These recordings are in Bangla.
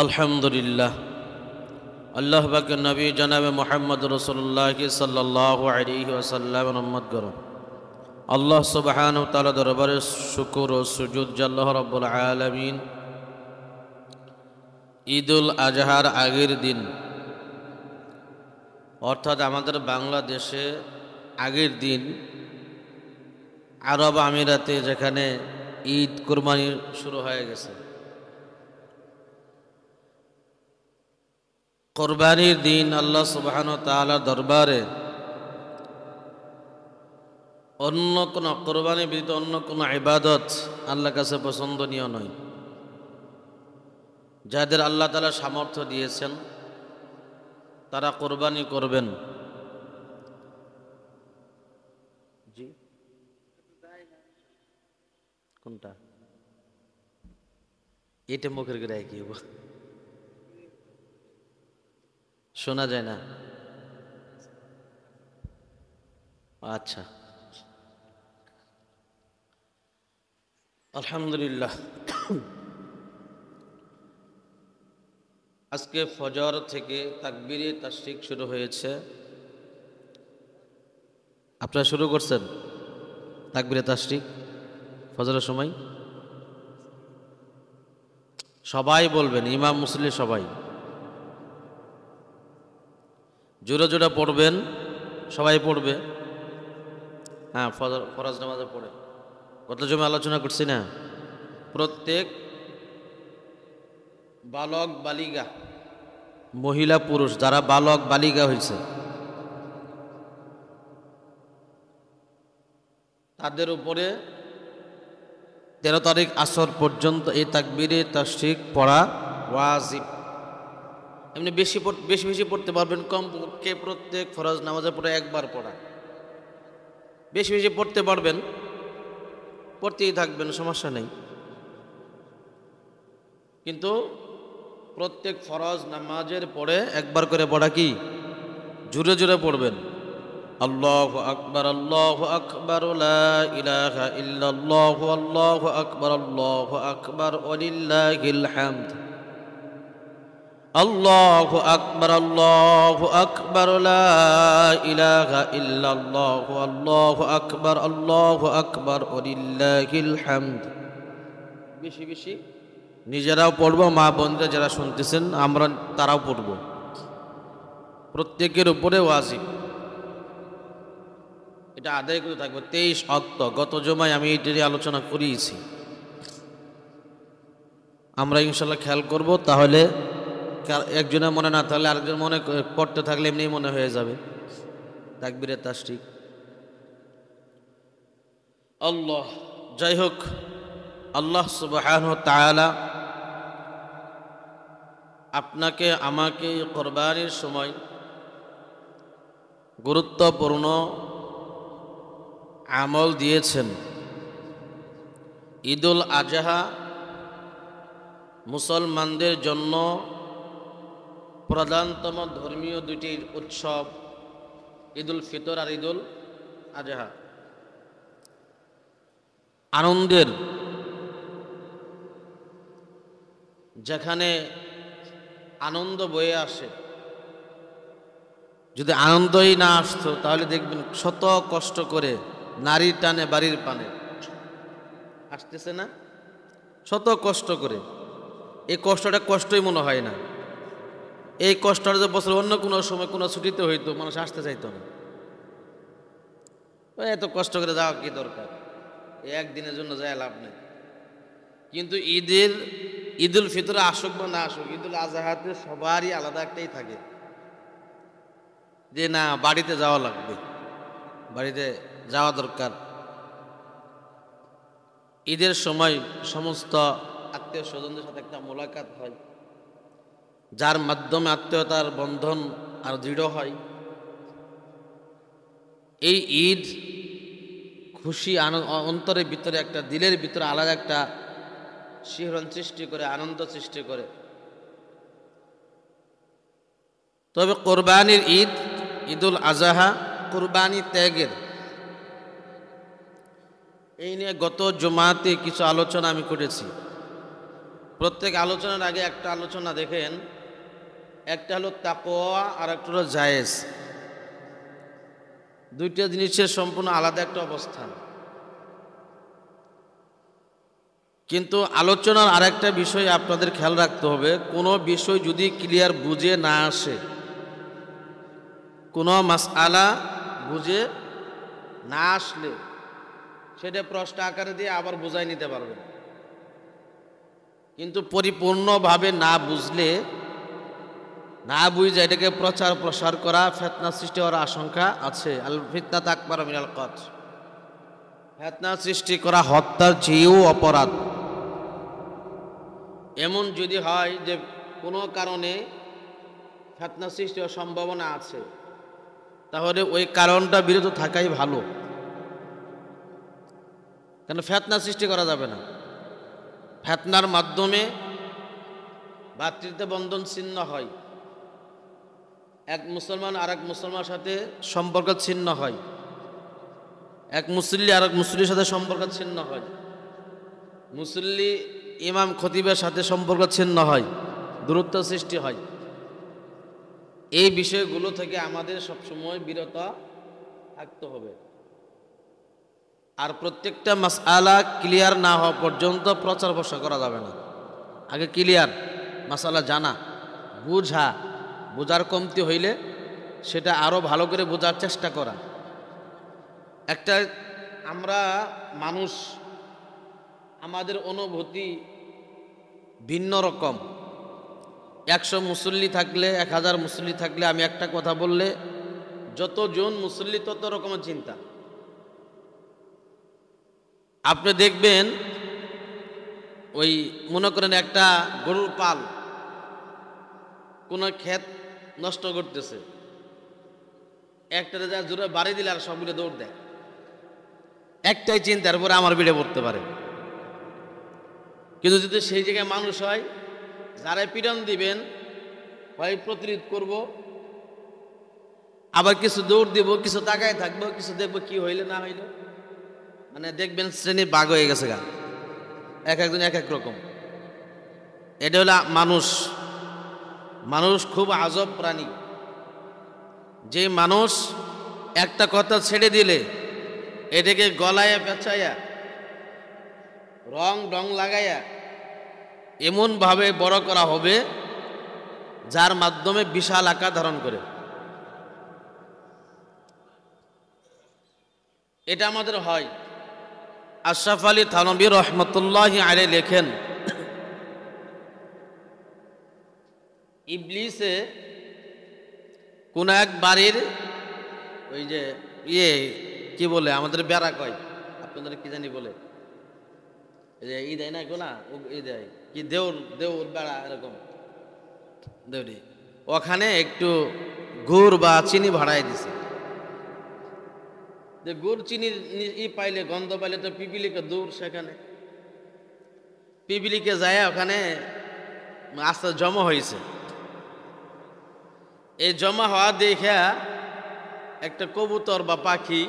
আলহামদুলিল্লাহ। আল্লাহ পাক নবী জনাবে মুহাম্মদ রাসূলুল্লাহ সাল্লাল্লাহু আলাইহি ওয়াসাল্লাম উম্মত করো। আল্লাহ সুবহানাহু ওয়া তাআলা দরবারে শুকর ও সুজুদ যে আল্লাহ রাব্বুল আলামিন ঈদুল আজহার আগের দিন, অর্থাৎ আমাদের বাংলাদেশে আগের দিন আরব আমিরাতে যেখানে ঈদ কুরবানি শুরু হয়ে গেছে, কোরবানির দিন আল্লাহ সুবহানাহু ওয়া তাআলার দরবারে অন্য কোনো কোরবানি ব্যতীত অন্য কোনো ইবাদত আল্লাহর কাছে পছন্দনীয় নয়। যাদের আল্লাহ তাআলা সামর্থ্য দিয়েছেন তারা কোরবানি করবেন। জি, কোনটা এটা মুখের গায়ে কি হবো, শোনা যায় না। আচ্ছা, আলহামদুলিল্লাহ। আজকে ফজর থেকে তাকবীরে তাশরিক শুরু হয়েছে। আপনারা শুরু করছেন তাকবীরে তাশরিক ফজরের সময়? সবাই বলবেন, ইমাম মুসল্লি সবাই জোরে জোরে পড়বেন, সবাই পড়বে। হ্যাঁ, ফরজ নামাজে পড়ে কত জমে আলোচনা করছি না। প্রত্যেক বালক বালিকা, মহিলা পুরুষ যারা বালক বালিকা হয়েছে তাদের উপরে 13 তারিখ আসর পর্যন্ত এই তাকবীরে তাশরিক পড়া ওয়াজিব। এমনি বেশি বেশি পড়তে পারবেন, কম পক্ষে প্রত্যেক ফরজ নামাজে পড়ে একবার পড়া। বেশি বেশি পড়তে পারবেন, পড়তেই থাকবেন, সমস্যা নেই। কিন্তু প্রত্যেক ফরজ নামাজের পরে একবার করে পড়া কি জোরে জোরে পড়বেন। আল্লাহু আকবার, আল্লাহু আকবার, লা ইলাহা ইল্লাল্লাহু, আল্লাহু আকবার, আল্লাহু আকবার, ওয়ালিল্লাহিল হামদ। আল্লাহু আকবার, আল্লাহু আকবার, লা ইলাহা ইল্লাল্লাহু, আল্লাহু আকবার, আল্লাহু আকবার, ওয়ালিল্লাহিল হামদ। বেশি বেশি নিজেরাও পড়বো, মা বোনরা যারা শুনতেছেন আমরা তারাও পড়ব। প্রত্যেকের উপরে ওয়াজিব, এটা আদায় করে থাকবে। 23 অক্ত গত জমায় আমি এটারই আলোচনা করিয়েছি। আমরা ইনশাল্লাহ খেয়াল করব, তাহলে একজনের মনে না থাকলে আরেকজন মনে পড়তে থাকলে এমনি মনে হয়ে যাবে তাকবীরে তাশরিক। আল্লাহ, যাই হোক, আল্লাহ সুবহানাহু ওয়া তাআলা আপনাকে আমাকে কোরবানির সময় গুরুত্বপূর্ণ আমল দিয়েছেন। ঈদুল আজহা মুসলমানদের জন্য প্রধানতম ধর্মীয় দুটি উৎসব, ঈদুল ফিতর আর ঈদুল আজহা। আনন্দের, যেখানে আনন্দ বয়ে আসে। যদি আনন্দই না আসতো তাহলে দেখবেন শত কষ্ট করে নারীর টানে বাড়ির পানে আসতেছে না, শত কষ্ট করে। এই কষ্টটা কষ্টই মনে হয় না। এই কষ্টটা যে বছর অন্য কোনো সময় কোনো ছুটিতে হইতো, মানুষ আসতে চাইতো না। এত কষ্ট করে যাওয়া কি দরকার, একদিনের জন্য যায় লাভ নেই। কিন্তু ঈদুল ফিতরে আসুক বা না আসুক, ঈদুল আজহাতে সবারই আলাদা একটাই থাকে যে না, বাড়িতে যাওয়া লাগবে, বাড়িতে যাওয়া দরকার। ঈদের সময় সমস্ত আত্মীয় স্বজনদের সাথে একটা মোলাকাত হয়, যার মাধ্যমে আত্মীয়তার বন্ধন আর দৃঢ় হয়। এই ঈদ খুশি অন্তরের ভিতরে একটা, দিলের ভিতরে আলাদা একটা শিহরণ সৃষ্টি করে, আনন্দ সৃষ্টি করে। তবে কোরবানির ঈদ, ঈদুল আজহা কোরবানি ত্যাগের, এই নিয়ে গত জুমাতে কিছু আলোচনা আমি করেছি। প্রত্যেক আলোচনার আগে একটা আলোচনা দেখেন, একটা হলো তাকওয়া আর একটা হলো জায়েজ। দুইটা জিনিসের সম্পূর্ণ আলাদা একটা অবস্থান। কিন্তু আলোচনার আরেকটা বিষয় আপনাদের খেয়াল রাখতে হবে, কোনো বিষয় যদি ক্লিয়ার বুঝে না আসে, কোনো মাসআলা বুঝে না আসলে সেটা প্রশ্ন আকারে দিয়ে আবার বোঝাই নিতে পারবেন। কিন্তু পরিপূর্ণভাবে না বুঝলে, না বুঝে এটাকে প্রচার প্রসার করা, ফিতনা সৃষ্টি হওয়ার আশঙ্কা আছে। আল ফিতনাত আকবার মিনাল কতল, ফিতনা সৃষ্টি করা হত্যার চেয়েও অপরাধ। এমন যদি হয় যে কোনো কারণে ফিতনা সৃষ্টি হওয়ার সম্ভাবনা আছে, তাহলে ওই কারণটা বিরত থাকাই ভালো, কেন ফিতনা সৃষ্টি করা যাবে না। ফিতনার মাধ্যমে ভ্রাতৃত্ব বন্ধন ছিন্ন হয়, এক মুসলমান আর এক মুসলমানের সাথে সম্পর্ক ছিন্ন হয়, এক মুসল্লি আর এক মুসল্লির সাথে সম্পর্ক ছিন্ন হয়, মুসল্লি ইমাম খতিবের সাথে সম্পর্ক ছিন্ন হয়, দূরত্ব সৃষ্টি হয়। এই বিষয়গুলো থেকে আমাদের সবসময় বিরত থাকতে হবে। আর প্রত্যেকটা মাসআলা ক্লিয়ার না হওয়া পর্যন্ত প্রচার প্রসার করা যাবে না। আগে ক্লিয়ার মাসআলা জানা, বোঝার কমতি হইলে সেটা আরও ভালো করে বোঝার চেষ্টা করা। একটা আমরা মানুষ, আমাদের অনুভূতি ভিন্ন রকম। 100 মুসল্লি থাকলে, 1000 মুসল্লি থাকলে আমি একটা কথা বললে যতজন মুসল্লি তত রকমের চিন্তা। আপনি দেখবেন ওই মনে করেন একটা গরুর পাল কোন ক্ষেত নষ্ট করতেছে, একটা যা জোরে বাড়ি দিলে আর সবগুলো দৌড় দেয়, একটাই চিন্তার পরে আমার বিড়ে পড়তে পারে। কিন্তু যদি সেই জায়গায় মানুষ হয়, যারাই পীড়ন দিবেন হয় প্রতিরোধ করব, আবার কিছু দৌড় দিব, কিছু তাকায় থাকবো, কিছু দেখবো কি হইলে না হইলো, মানে দেখবেন শ্রেণী ভাগ হয়ে গেছে গা, এক একজন এক এক রকম। এটা হলো মানুষ। মানুষ খুব আজব প্রাণী। যে মানুষ একটা কথা ছেড়ে দিলে এটাকে গলায় পেঁচাইয়া রং লাগাইয়া এমনভাবে বড় করা হবে যার মাধ্যমে বিশাল আকার ধারণ করে। এটা আমাদের হয়। আশরাফ আলী থানভী রহমতুল্লাহি আলাইহি লেখেন, ইবলিসে কোন এক বাড়ির ওই যে কি বলে আমাদের বেড়া কয়, আপনাদের কি জানি বলে, এই দেয় না কোনা ই দেয় কি দেউর বেড়া এরকম দেউরি, ওখানে একটু গুড় বা চিনি ভাড়ায় দিছে। যে গুড় চিনির পাইলে, গন্ধ পাইলে তো পিপিলিকে দূর, সেখানে পিপিলিকে যায় ওখানে আস্তে জমা হয়েছে। এই জমা হওয়া দেখা একটা কবুতর বা পাখি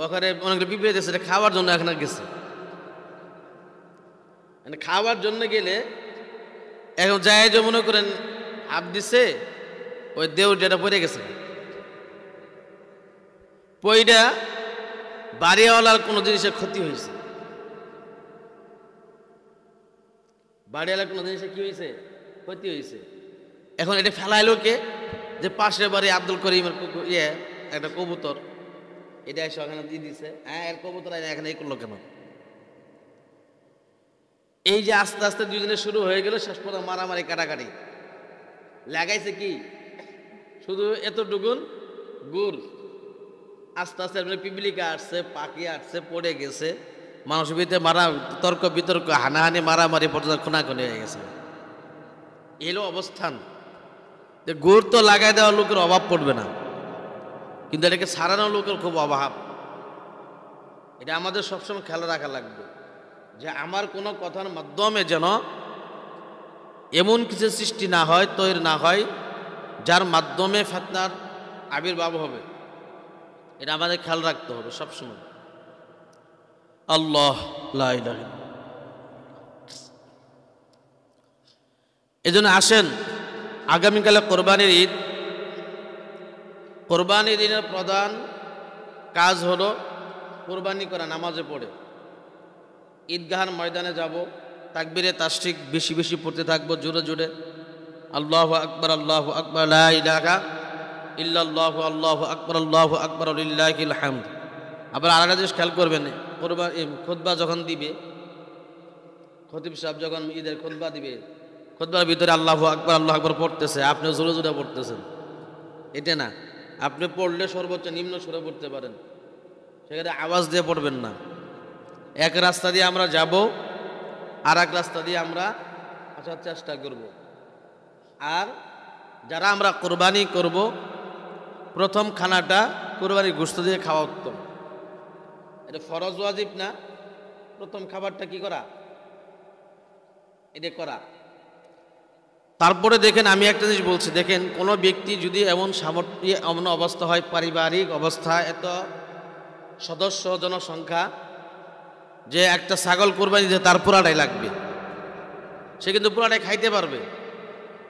ওখানে অনেকটা পিঁপড়ে দিয়েছে, খাওয়ার জন্য এখানে গেছে। খাওয়ার জন্য গেলে এখন যায় যে মনে করেন হাত দিছে, ওই দেউর যেটা পড়ে গেছে, পইটা বাড়িওয়ালার কোনো জিনিসের ক্ষতি হয়েছে, বাড়িওয়ালার কোনো জিনিসের কি হয়েছে, ক্ষতি হয়েছে। এখন এটা ফেলাইলো কে, যে পাশের বাড়ি আব্দুল করিমের একটা কবুতর, এটা এসে ওখানে দিয়ে দিছে। হ্যাঁ, এর কবুতর এখানে এই করলো কেন? এই যে আস্তে আস্তে দুজনের শুরু হয়ে গেল, শেষ পর্যন্ত মারামারি কাটাকাটি লাগাইছে কি শুধু এতটুকুন গুড়। আস্তে আস্তে পিপিলিকা আসছে, পাখি আসছে, পড়ে গেছে, মানুষের ভিতরে তর্ক বিতর্ক, হানাহানি, মারামারি পর্যন্ত খুনাখুনি হয়ে গেছে। এলো অবস্থান। গুড় তো লাগাই দেওয়া লোকের অভাব পড়বে না, কিন্তু এটাকে সারানো লোকের খুব অভাব। এটা আমাদের সবসময় খেয়াল রাখা লাগবে যে আমার কোনো কথার মাধ্যমে যেন এমন কিছু সৃষ্টি না হয়, তৈরি না হয়, যার মাধ্যমে ফিতনার আবির্ভাব হবে। এটা আমাদের খেয়াল রাখতে হবে সবসময়। আল্লাহ লা ইলাহা ইল্লাল্লাহ। এজন্য আসেন, আগামীকালে কোরবানির ঈদ। কোরবানির ঈদের প্রধান কাজ হলো কোরবানি করা, নামাজে পড়ে ঈদগাহার ময়দানে যাব, তাকবীরে তাশরিক বেশি বেশি পড়তে থাকবো, জোরে জোরে আল্লাহু আকবার, আল্লাহু আকবার, লা ইলাহা ইল্লাল্লাহু, আল্লাহু আকবার, আল্লাহু আকবার, লিল্লাহিল হামদ। আবার আরেকটা জিনিস খেয়াল করবেন, খুতবা যখন দিবে, খতিব সাহেব যখন ঈদের খুতবা দিবে, খুতবার ভিতরে আল্লাহু আকবার, আল্লাহু আকবার পড়তেছে, আপনি জোরে জোরে পড়তেছেন, এটা না। আপনি পড়লে সর্বোচ্চ নিম্ন সুরে পড়তে পারেন, সেখানে আওয়াজ দিয়ে পড়বেন না। এক রাস্তা দিয়ে আমরা যাব, আর এক রাস্তা দিয়ে আমরা আসার চেষ্টা করব। আর যারা আমরা কোরবানি করব, প্রথম খানাটা কোরবানির গোশত দিয়ে খাওয়া উত্তম। এটা ফরজ ওয়াজিব না, প্রথম খাবারটা কি করা, এটা করা। তারপরে দেখেন, আমি একটা জিনিস বলছি, দেখেন কোনো ব্যক্তি যদি এমন সামর্থ্য, এমন অবস্থা হয়, পারিবারিক অবস্থা, এত সদস্য জনসংখ্যা যে একটা ছাগল কোরবানি দিতে তার পুরাটাই লাগবে, সে কিন্তু পুরাটাই খাইতে পারবে,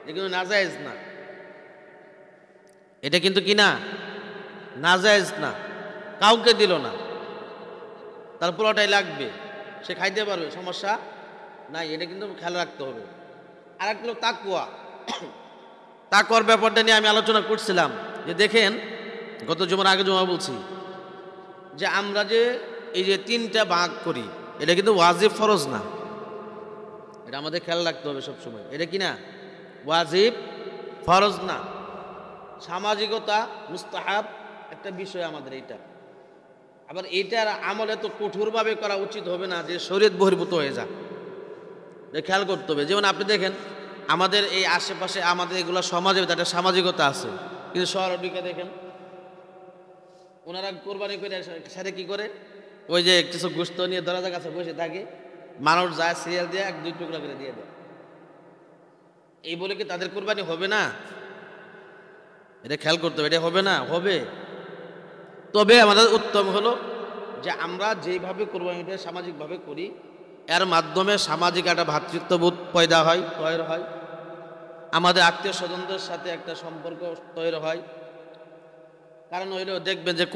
এটা কিন্তু নাজায়েজ না। এটা কিন্তু কি না, নাজায়েজ না। কাউকে দিল না, তার পুরাটাই লাগবে, সে খাইতে পারবে, সমস্যা নাই। এটা কিন্তু খেয়াল রাখতে হবে। আর একটা হলো তাকওয়া। তাকওয়ার ব্যাপারটা নিয়ে আমি আলোচনা করছিলাম যে দেখেন, গত জুমার আগে জুমা বলছি যে আমরা যে এই যে তিনটা ভাগ করি, এটা কিন্তু ওয়াজিব ফরজ না, এটা আমাদের খেয়াল রাখতে হবে সবসময়। এটা কি না, ওয়াজিব ফরজ না, সামাজিকতা মুস্তাহাব একটা বিষয় আমাদের এইটা। আবার এইটার আমল এত কঠোরভাবে করা উচিত হবে না যে শরীয়ত বহির্ভূত হয়ে যায়, খেয়াল করতে হবে। যেমন আপনি দেখেন আমাদের এই আশেপাশে আমাদের এগুলো সমাজে একটা সামাজিকতা আছে, কিন্তু শহরের দিকে দেখেন ওনারা কোরবানি করে সাথে কি করে, ওই যে কিছু গোশত নিয়ে দরজার কাছে বসে থাকে, মানুষ যায় সিরিয়াল দিয়ে এক দুই টুকরা করে দিয়ে দেয়। এই বলে কি তাদের কোরবানি হবে না? এটা খেয়াল করতে হবে, এটা হবে না, হবে। তবে আমাদের উত্তম হলো যে আমরা যেইভাবে কোরবানিটা সামাজিকভাবে করি, এর মাধ্যমে সামাজিক একটা ভ্রাতৃত্ববোধ পয়দা হয়, তৈরি হয়, আমাদের আত্মীয় স্বজনদের সাথে একটা সম্পর্ক তৈরি হয়। কারণ হইলেও দেখবেন যে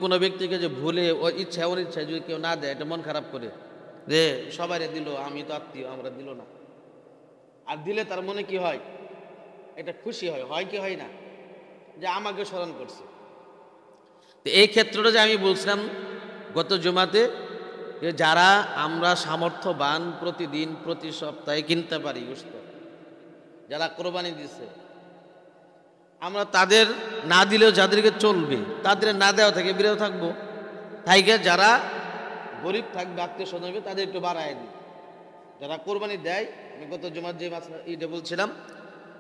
কোনো ব্যক্তিকে যে ভুলে ওর ইচ্ছা ওর ইচ্ছায় যদি কেউ না দেয়, এটা মন খারাপ করে যে সবাই দিল, আমি তো আত্মীয়, আমরা দিল না। আর দিলে তার মনে কি হয়, এটা খুশি হয়, হয় কি হয় না, যে আমাকে স্মরণ করছে। তো এই ক্ষেত্রটা যে আমি বলছিলাম গত জুমাতে, যে যারা আমরা সামর্থ্যবান, প্রতিদিন প্রতি সপ্তাহে কিনতে পারি গোশত, যারা কোরবানি দিচ্ছে, আমরা তাদের না দিলেও যাদেরকে চলবে তাদের না দেওয়া থেকে বিরত থাকবো। তাইকে যারা গরিব থাকবে, আত্মীয় স্বজন হবে, তাদের একটু বাড়ায় দিই। যারা কোরবানি দেয়, আমি গত জুমার যে ইটা বলছিলাম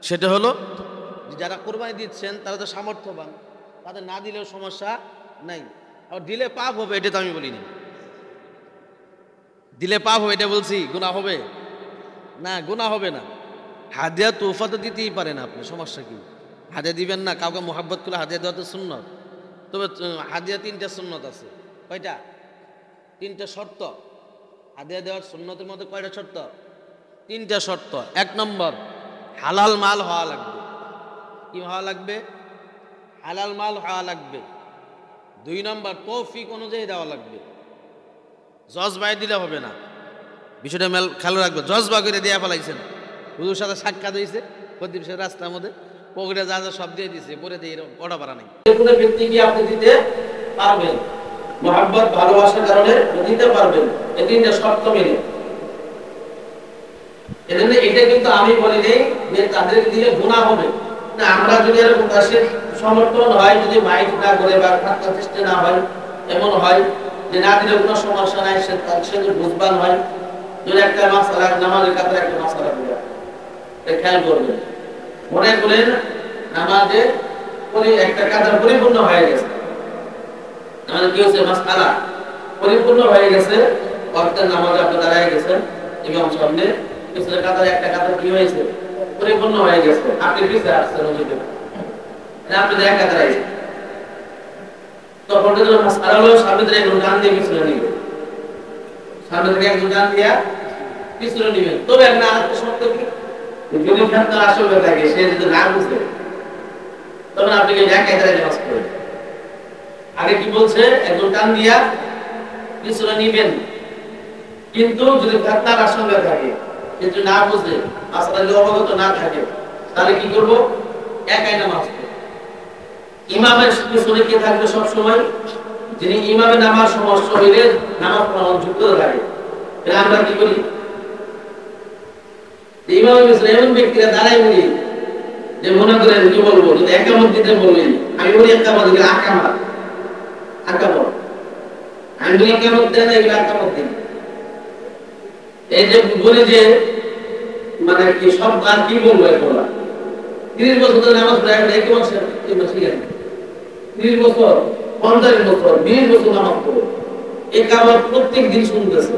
সেটা হলো যারা কোরবানি দিচ্ছেন তারা তো সামর্থ্যবান, তাদের না দিলেও সমস্যা নাই। আর দিলে পাপ হবে, এটা তো আমি বলিনি। দিলে পাপ হবে এটা বলছি, গুনাহ হবে না, গুনাহ হবে না। হাদিয়া তোফা তো দিতেই পারেন আপনি, সমস্যা কি? হাদিয়া দিবেন না, কাউকে মোহাব্বত করে হাদিয়া দেওয়া তো সুন্নত। তবে হাদিয়া তিনটা সুন্নত আছে। কয়টা? তিনটা শর্ত। হাদিয়া দেওয়ার সুন্নতের মধ্যে কয়টা শর্ত? তিনটা শর্ত। এক নম্বর, হালাল মাল হওয়া লাগবে। কি হওয়া লাগবে? হালাল মাল হওয়া লাগবে। দুই নম্বর, তৌফিক অনুযায়ী দেওয়া লাগবে। জজবাই দিলে হবে না, বিষয়টা খেয়াল রাখবে। জজবা করে দেয়া ফেলাইছেন, হুজুর সাথে সাক্ষাৎ হয়েছে, প্রদীপ সে রাস্তার মধ্যে পকেটে যা যা সব দিয়ে দিছে, পরে দিয়ে পড়া পারা নাই। কোনো ব্যক্তিকে আপনি দিতে পারবেন, মোহাব্বত ভালোবাসার কারণে দিতে পারবেন, এই তিনটা শর্ত মেনে। এজন্য এটা কিন্তু আমি বলি নেই যে তাদেরকে দিলে গুনাহ হবে না। আমরা যদি এরকম কাছে সমর্থন হয়, যদি মাইক না করে বা খাতা চেষ্টা না হয়, এমন হয় যে না দিলে কোনো সমস্যা নাই, সে বুঝবান হয়। যদি একটা মাসালা নামাজের কাতারে একটা মাসালা দিলে খেয়াল করবেন, মনে করেন নামাজে একটা কাতার পরিপূর্ণ হয়ে গেছে, আমাদের কি হচ্ছে, মাসালা পরিপূর্ণ হয়ে গেছে, অর্থের নামাজে আপনি দাঁড়ায় গেছেন এবং সামনে পিছনে কাতারে একটা কাতার কি হয়েছে, পরিপূর্ণ হয়ে গেছে, আপনি পিছিয়ে আসছেন, আপনি এক কাতারে আছেন, তখন মাসালা হলো সামনে থেকে একজন ডান দিয়ে পিছনে নিবে, সামনে থেকে একজন ডান দিয়া পিছনে নিবেন। তবে একটা আরেকটা শর্ত কি, যদি ফেতনার আশঙ্কা থাকে, সে যদি না বুঝে তখন আপনাকে এক কায়দায় নামাজ পড়ে। আগে কি বলছে, একজন টান দিয়া পিছনে নিবেন, কিন্তু যদি ফেতনার আশঙ্কা থাকে, কিন্তু না বুঝে মাসালা যদি অবগত না থাকে, তাহলে কি করবো, একাই নামাজ পড়বো। ইমামের পিছনে কে থাকবে সব সময়, যিনি ইমামের নামাজ সমস্যা হইলে নামাজ পড়ানোর যুক্ত থাকে। আমরা কি করি, ইমামের পিছনে এমন ব্যক্তিরা দাঁড়াই বলি যে মনে করেন কি বলবো, যদি একামত দিতে বললেন, আমি বলি একামত দিলে আকামত, আকামত আমি বলি একামত দেন, এগুলো আকামত দিন। এই যে বলি যে মানে কি সব গান কি বলবো, এখন 30 বছর ধরে নামাজ পড়ে, এখন একই বছর 30 বছর 50 বছর 20 বছর নামাজ পড়ে, এই কামাত প্রত্যেক দিন শুনতেছে,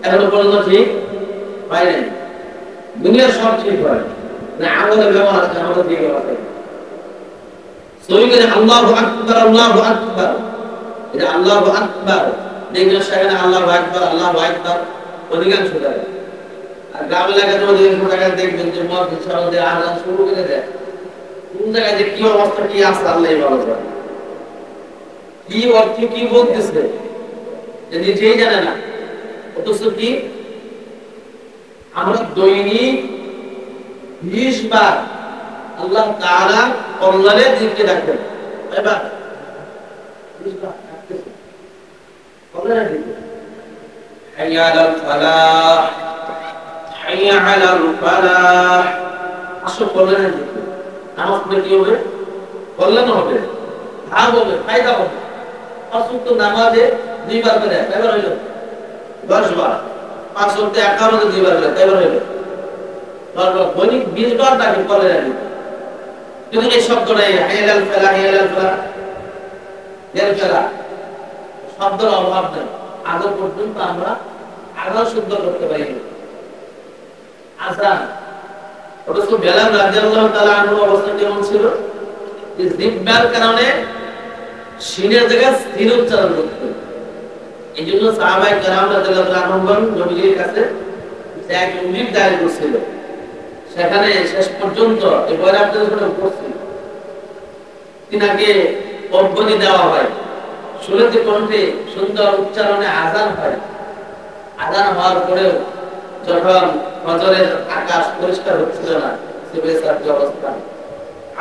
এখনো পর্যন্ত ঠিক হয় নাই। দুনিয়ার সব ঠিক হয় না, আমাদের ব্যবহার আছে, আমাদের দিকে ব্যবহার আছে। সহি করে আল্লাহু আকবার, আল্লাহু আকবার, এটা আল্লাহু আকবার, দেখবেন সেখানে আল্লাহু আকবার, আল্লাহু আকবার অধিকাংশ জায়গায়। আর গ্রাম এলাকাতে অধিকাংশ জায়গায় দেখবেন যে মুয়াজ্জিন সাহেব আযান শুরু করে দেয়, কোন জায়গায় যে কি অবস্থা কি আছে আল্লাহই ভালো জানে, কি অর্থ কি বলতেছে যে নিজেই জানে না। অথচ কি আমরা দৈনিক 20 বার আল্লাহ তাআলা কল্যাণে জিকির রাখেন, এবার 20 বার রাখতেছে কল্যাণে জিকির, হাইয়া আলাল ফালাহ, হাইয়া আলাল ফালাহ, আসো কল্যাণে জিকির। নামাজ পড়ে কি হবে, কল্যাণ হবে, লাভ হবে, ফায়দা হবে। পাঁচওয়াক্ত নামাজে 2 বার করে, কয়বার হইল, 10 বার। 5 ওয়াক্তে একামতে 2 বার করে, কয়বার হইল, 10 বার। দৈনিক 20 বার তাকে করে রাখি। কিন্তু এই শব্দটা হাইয়াল ফালাহ, হাইয়াল ফালাহ, হাইয়াল ফালাহ শব্দের অভাব নেই। আজ পর্যন্ত আমরা আযান শুদ্ধ করতে পারি না, আযান। অথচ বেলাল রাদিয়াল্লাহু তাআলা আনহু অবস্থা কেমন ছিল, যে জিহ্বার কারণে শিনের জায়গায় স্থির উচ্চারণ করতেন। এই জন্য সাহাবায়ে কেরাম রাদিয়াল্লাহু আনহুগণ নবীর কাছে এক উম্মিদ দায়ের করছিল, সেখানে শেষ পর্যন্ত এই বয়ান আপনাদের সামনে উপস্থিত, তিনাকে অব্যাহতি দেওয়া হয়, সুললিত কণ্ঠে সুন্দর উচ্চারণে আযান হয়। আযান হওয়ার পরেও যখন ফজরের আকাশ পরিষ্কার হচ্ছিল না, সিবিএসআর যে অবস্থা,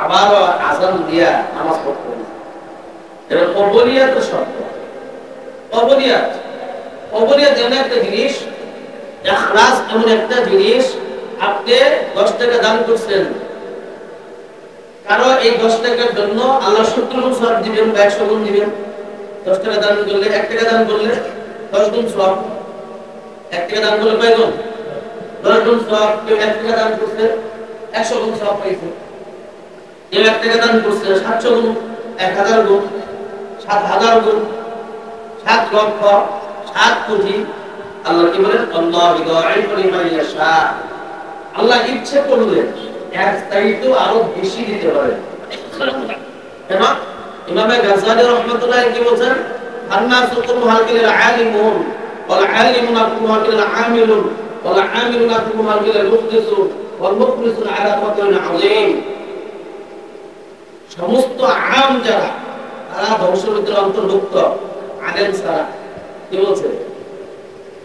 আবারও আযান দিয়া নামাজ পড়তে হবে। এটা কবুলিয়াত শব্দ, কবুলিয়াত, কবুলিয়াত এমন একটা জিনিস, ইখলাস এমন একটা জিনিস, আপনি 10 টাকা দান করছেন, কারণ এই 10 টাকার জন্য আল্লাহ 70 গুণ সওয়াব দিবেন বা 100 গুণ দিবেন। 10 টাকা দান করলে, 1 টাকা দান করলে 10 গুণ সওয়াব, 1 টাকা দান করলে কয় গুণ, 10 গুণ সওয়াব। কেউ 1 টাকা দান করছে 100 গুণ সওয়াব পাইছে, কেউ 1 টাকা দান করছে 700 গুণ, 1000 গুণ, 7000 গুণ, 7 লক্ষ, 7 কোটি। আল্লাহ কি বলেন, আল্লাহু ইউদাইফু লিমান ইয়াশা, আল্লাহ ইচ্ছে করলে এক চাইতেও আরো বেশি দিতে পারে। কেন ইমাম গাযযালী রাহমাতুল্লাহ কি বলেন, আন্নাসু কুমুহাকিল আলিমুন ওয়াল আলিমুনা কুমুহাকিল আমিলুন ওয়াল আমিলুনা কুমুহাকিল মুখলিসুন ওয়াল মুখলিসুন আলা ফাদলিন আযীম। সমস্ত আম যারা, তারা ধ্বংসের অন্তর্ভুক্ত, আলেম ছাড়া। কি বলছে,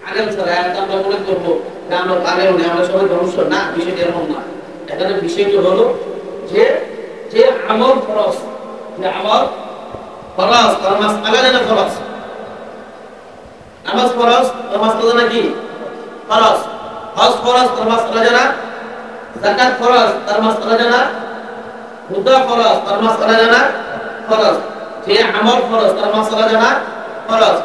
আলেম ছাড়া আমরা মনে করবো যে আমরা আলেম নেই, আমরা সবাই ধ্বংস না, বিষয়টা এরকম না। এখানে বিষয়টি হলো যে যে আমল ফরজ, যে আমল ফরজ তার মাসআলা জানা ফরজ, নামাজ ফরজ তার মাসআলা জানা কি ফরজ, হজ ফরজ তার মাসআলা জানা, যাকাত ফরজ তার মাসআলা জানা, রোজা ফরজ তার মাসআলা জানা ফরজ, যে আমল ফরজ তার মাসআলা জানা ফরজ।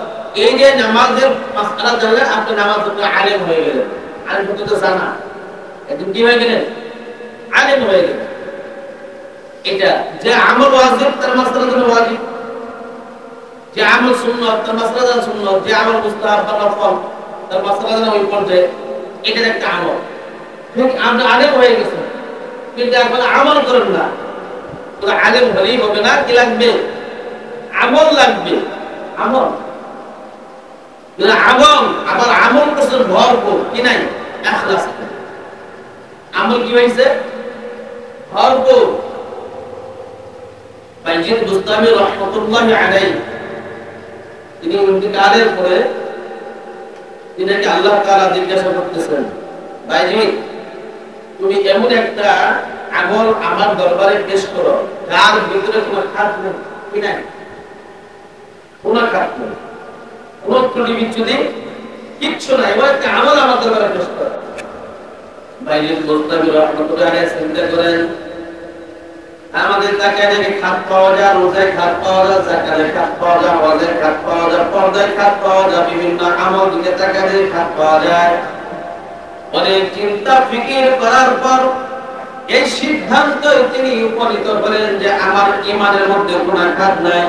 এই যে নামাজের মাসআলা জানলে আপনি নামাজ পড়তে আলেম হয়ে গেলেন। আলেম হতে তো জানা, একদম কি হয়ে গেলেন, আলেম হয়ে গেলেন। এটা যে আমল ওয়াজিব তার মাসআলা জানা ওয়াজিব, যে আমল সুন্নাত তার মাসআলা জানা সুন্নাত, যে আমল মুস্তাহাব বা নফল তার মাসআলা জানা ওই পর্যায়ে, এটা একটা আমল। ঠিক আপনি আলেম হয়ে গেছেন, কিন্তু এখন আমল করেন না, তো আলেম হলেই হবে না, কি লাগবে, আমল লাগবে। আমল আমল আবার আমল করছেন ভরপুর, কি নাই, ইখলাস। আমল কি হয়েছে? ভরপুর। বাইজিদ বুস্তামি রহমাতুল্লাহি আলাইহি তিনি ইন্তিকালের পরে তিনাকে আল্লাহ তাআলা জিজ্ঞাসা করতেছেন, বাইজিদ তুমি এমন একটা আমল আমার দরবারে পেশ করো যার ভিতরে কোনো খাত নেই, কি নাই, কোনো খাত নেই, কোনো ত্রুটি বিচ্যুতি কিচ্ছু নাই, এমন একটা আমল আমার দরবারে পেশ করো। বাইজিদ বুস্তামি রহমাতুল্লাহি আলাইহি চিন্তা করেন, আমাদের তাকায় দেখে খাত পাওয়া যায়, রোজায় খাত পাওয়া যায়, যাকাতে খাত পাওয়া যায়, ওয়াজে খাত পাওয়া যায়, পর্দায় খাত পাওয়া যায়, বিভিন্ন আমল দিকে তাকায় দেখে খাত পাওয়া যায়। অনেক চিন্তা ফিকির করার পর এই সিদ্ধান্ত তিনি উপনীত করেন যে আমার ঈমানের মধ্যে কোনো খাত নাই,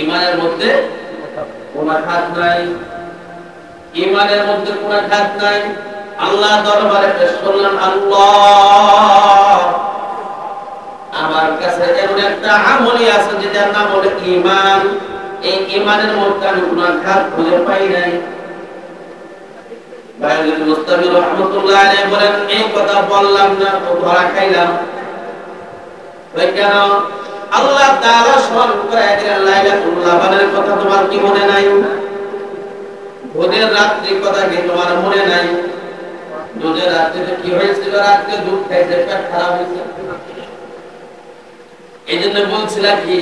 ঈমানের মধ্যে কোনো খাত নাই, ঈমানের মধ্যে কোনো খাত নাই। আল্লাহ দরবারে পেশ করলেন, আল্লাহ আমার কাছে এমন একটা আমলই আছে যেটার নাম হলো ঈমান, এই ঈমানের মধ্যে আমি কোনো খাত খুঁজে পাই নাই। বাইজিদ বুস্তামি রাহমাতুল্লাহি আলাইহি বলেন, এই কথা বললাম না তো ধরা খাইলাম। কেন? আল্লাহ তাআলা স্মরণ করায় দিলেন, লাইলাতুল লাবানের কথা তোমার কি মনে নাই? ভোরের রাত্রির কথা কি তোমার মনে নাই? দুধের রাত্রিতে কি হয়েছিল? রাত্রে দুধ খাইছে, পেট খারাপ হয়েছে। এই জন্য বলছিলাম কি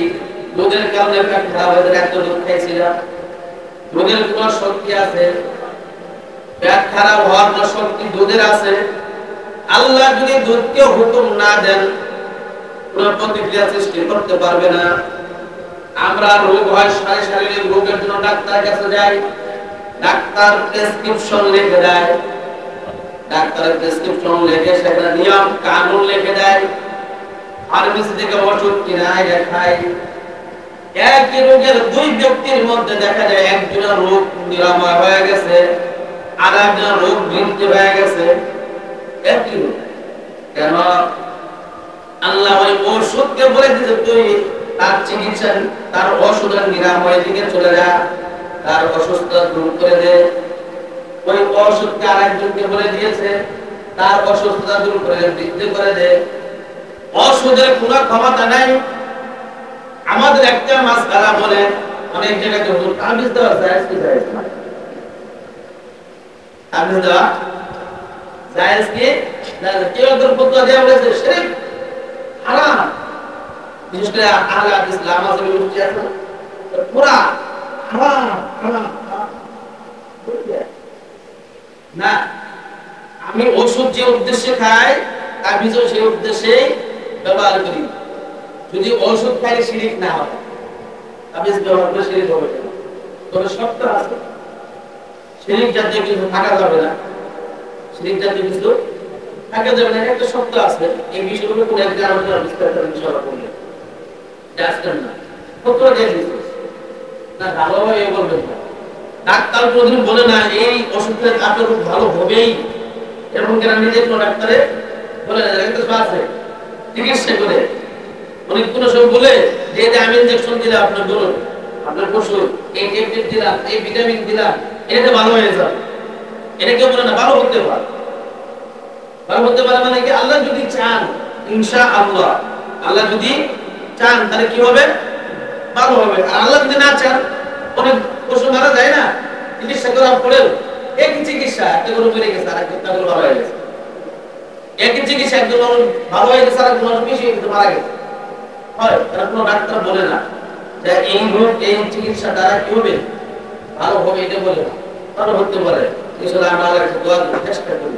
দুধের কারণে পেট খারাপ হয়েছে, এত দুধ খাইছিলাম। দুধের কোন শক্তি আছে? পেট খারাপ হওয়ার কোন শক্তি দুধের আছে? আল্লাহ যদি দুধকে হুকুম না দেন কোন প্রতিক্রিয়া সৃষ্টি করতে পারবে না। আমরা রোগ হয়, শারীরিক রোগের জন্য ডাক্তারের কাছে যাই, ডাক্তার প্রেসক্রিপশন লিখে দেয়, ডাক্তারের প্রেসক্রিপশন লিখে সেখানে নিয়ম কানুন লিখে দেয়, ফার্মেসি থেকে ওষুধ কিনে আইনে খাই। একই রোগের দুই ব্যক্তির মধ্যে দেখা যায় একজনের রোগ নিরাময় হয়ে গেছে, আর একজনের রোগ বৃদ্ধি হয়ে গেছে। একই রোগ। কেন? আল্লাহ ওই ওষুধকে বলে দিয়েছে তুই তার চিকিৎসা, তার ওষুধের নিরাময়ের দিকে চলে যা, তার অসুস্থতা দূর করে দে। ওই ওষুধকে আরেকজনকে বলে দিয়েছে তার অসুস্থতা দূর করে বৃদ্ধি করে দে। ওষুধের কোনো ক্ষমতা নাই। আমাদের একটা মাসআলা বলে অনেক জায়গায় তো তাবিজ দেওয়া জায়েজ কি জায়েজ না? তাবিজ দেওয়া জায়েজ কি? কেউ একজন ফতোয়া দেওয়া বলেছে শিরক হারাম। বিশেষ করে আহলে হাদিস লামাজের মুফতি আছে পুরা হারাম হারাম না। আমি ওষুধ যে উদ্দেশ্যে খাই তাবিজও সেই উদ্দেশ্যেই ব্যবহার করি। যদি ওষুধ খাইলে শিরক না হয়, তাবিজ ব্যবহার করে শিরক হবে না। তবে শর্ত আছে, শিরক জাতীয় কিছু থাকা যাবে না, শিরক জাতীয় কিছু থাকা যাবে না, একটা শর্ত আছে। এই বিষয়গুলো কোন একটা আলোচনা বিস্তারিত ইনশাআল্লাহ করলে জাস্টেন না কত দিয়ে দিছে না ভালোভাবে বলবেন না। ডাক্তার কোনদিন বলে না এই ওষুধটা আপনার খুব ভালো হবেই, এরকম কেন নিজে কোনো ডাক্তারে বলে না। একটা আছে চিকিৎসা করে অনেক কোনো সব বলে যে আমি ইনজেকশন দিলাম, আপনার বলুন আপনার পশু এই ট্যাবলেট দিলাম, এই ভিটামিন দিলাম, এটা ভালো হয়ে যাবে। এটা কেউ বলে না ভালো হতে পারে। ভালো হতে পারে মানে কি? আল্লাহ যদি চান, ইনশাআল্লাহ আল্লাহ যদি চান তাহলে কি হবে? ভালো হবে। আর আল্লাহ যদি না চান অনেক পশু মারা যায় না, চিকিৎসা করার পরেও একই চিকিৎসা একটা গরু মরে গেছে আর একটা গরু ভালো হয়ে গেছে, একই চিকিৎসা একজন মানুষ ভালো হয়ে গেছে আর একজন মানুষ বেশি হয়ে গেছে মারা গেছে। হয় তারা কোনো ডাক্তার বলে না যে এই রোগ এই চিকিৎসা দ্বারা কি হবে ভালো হবে, এটা বলে না। ভালো হতে পারে আসলে আমরা দোয়া চেষ্টা করি,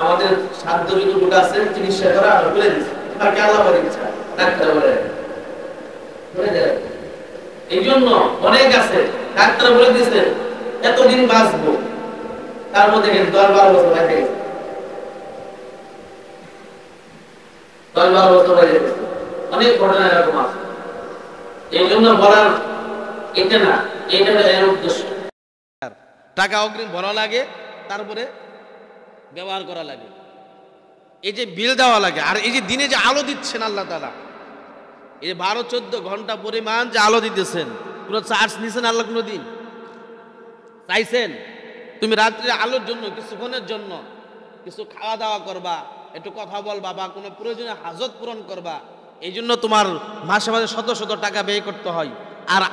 আমাদের সাধ্য যতটুকু আছে চিকিৎসা করা আমরা বলে দিচ্ছি, বাকি আল্লাহ বলে দিচ্ছে, ডাক্তার বলে দেয়। এই জন্য অনেক আছে ডাক্তার বলে দিচ্ছে এতদিন বাঁচবো, তার মধ্যে 10-12 বছর হয়ে গেছে, 10-12 বছর হয়ে গেছে। অনেক ঘটনা এরকম আছে। এই জন্য বলার এটা না, এটা এর উদ্দেশ্য টাকা অগ্রিম ভরা লাগে, তারপরে ব্যবহার করা লাগে, এই যে বিল দেওয়া লাগে। আর এই যে দিনে যে আলো দিচ্ছেন আল্লাহ তাআলা, এই যে 12-14 ঘন্টা পরিমাণ যে আলো দিতেছেন, কোনো চার্জ নিছেন আল্লাহ কোনো দিন? চাইছেন? তুমি রাত্রে আলোর জন্য কিছুক্ষণের জন্য কিছু খাওয়া দাওয়া করবা, একটু কথা বলবা, বা কোনো প্রয়োজনে হাজত পূরণ করবা, এই জন্য তোমার মাসে মাসে শত শত টাকা ব্যয় করতে হয়। আর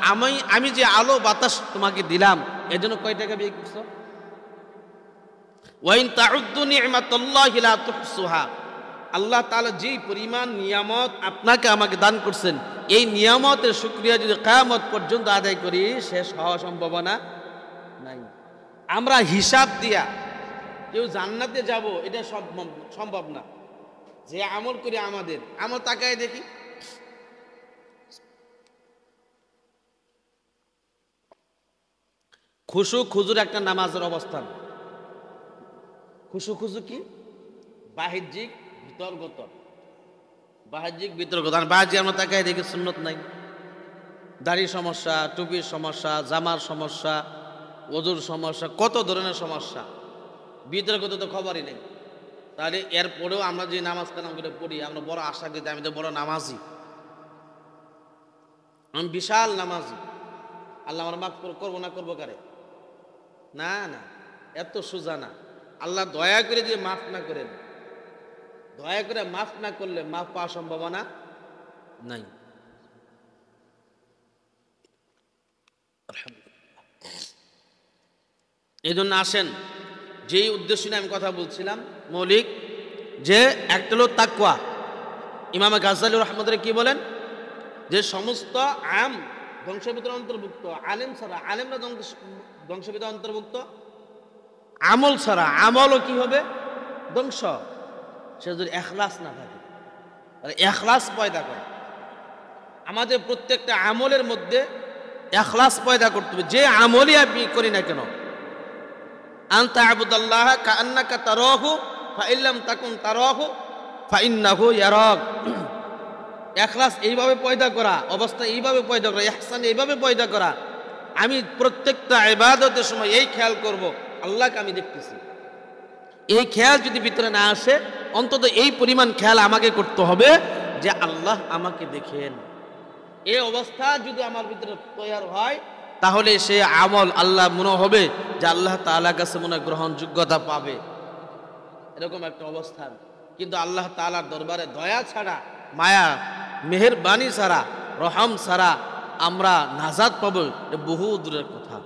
আমি যে আলো বাতাস তোমাকে দিলাম, এর জন্য কয় টাকা ব্যয় করছো? ওয়াইন তাউদ্দু নি'মাতাল্লাহি লা তুহসুহা। আল্লাহ তাআলা যেই পরিমাণ নিয়ামত আপনাকে আমাকে দান করছেন, এই নিয়ামতের শুকরিয়া যদি কিয়ামত পর্যন্ত আদায় করি, শেষ হওয়া সম্ভাবনা নাই। আমরা হিসাব দিয়া কেউ জান্নাতে যাব এটা সম্ভব না। যে আমল করি আমাদের আমল তাকায় দেখি, খুশু খুজুর একটা নামাজের অবস্থান। খুশু খুজু কি? বাহ্যিক বিতর্গত, বাহ্যিক বিতর্গত। আর বাহ্যিক আমরা তাকায় দেখি সুন্নত নাই, দাড়ির সমস্যা, টুপির সমস্যা, জামার সমস্যা, ওজুর সমস্যা, কত ধরনের সমস্যা। বিতর্গত তো খবরই নেই। তাহলে এরপরেও আমরা যে নামাজ কালাম করে পড়ি, আমরা বড় আশা করি আমি তো বড় নামাজি, আমি বিশাল নামাজি, আল্লাহ আমার মাফ করবো না, করবো কারে? না না, এত সোজা না। আল্লাহ দয়া করে যে মাফ না করেন, দয়া করে মাফ না করলে মাফ পাওয়ার সম্ভাবনা নাই। এই জন্য আসেন, যেই উদ্দেশ্য নিয়ে আমি কথা বলছিলাম মৌলিক, যে একটা হলো তাকওয়া। ইমাম গাজ্জালী রাহমাতুল্লাহ কি বলেন? যে সমস্ত আম ধ্বংসের ভিতরে অন্তর্ভুক্ত, আলেম ছাড়া, আলেমরা ধ্বংসের ভিতরে অন্তর্ভুক্ত, আমল ছাড়া আমলও কি হবে? ধ্বংস। সে যদি ইখলাস না থাকে, তাহলে ইখলাস পয়দা করে। আমাদের প্রত্যেকটা আমলের মধ্যে ইখলাস পয়দা করতে হবে। যে আমলই আপনি করি না কেন, আনতা আবুদাল্লাহ কাআন্নাকা তারাহু ফাইন লাম তাকুন তারাহু ফাইন্নাহু ইয়ারাক। ইখলাস এইভাবে পয়দা করা, অবস্থা এইভাবে পয়দা করা, ইহসান এইভাবে পয়দা করা, আমি প্রত্যেকটা ইবাদতের সময় এই খেয়াল করব আল্লাহকে আমি দেখতেছি। এই খেয়াল যদি ভিতরে না আসে, অন্তত এই পরিমাণ খেয়াল আমাকে করতে হবে যে আল্লাহ আমাকে দেখেন। এই অবস্থা যদি আমার ভিতরে তৈরি হয়, তাহলে সে আমল আল্লাহ মনে হবে যে আল্লাহ তাআলার কাছে মনে গ্রহণযোগ্যতা পাবে, এরকম একটা অবস্থান। কিন্তু আল্লাহ তাআলার দরবারে দয়া ছাড়া, মায়া মেহেরবানি ছাড়া, রহম ছাড়া আমরা নাজাত পাবো বহু দূরের কথা।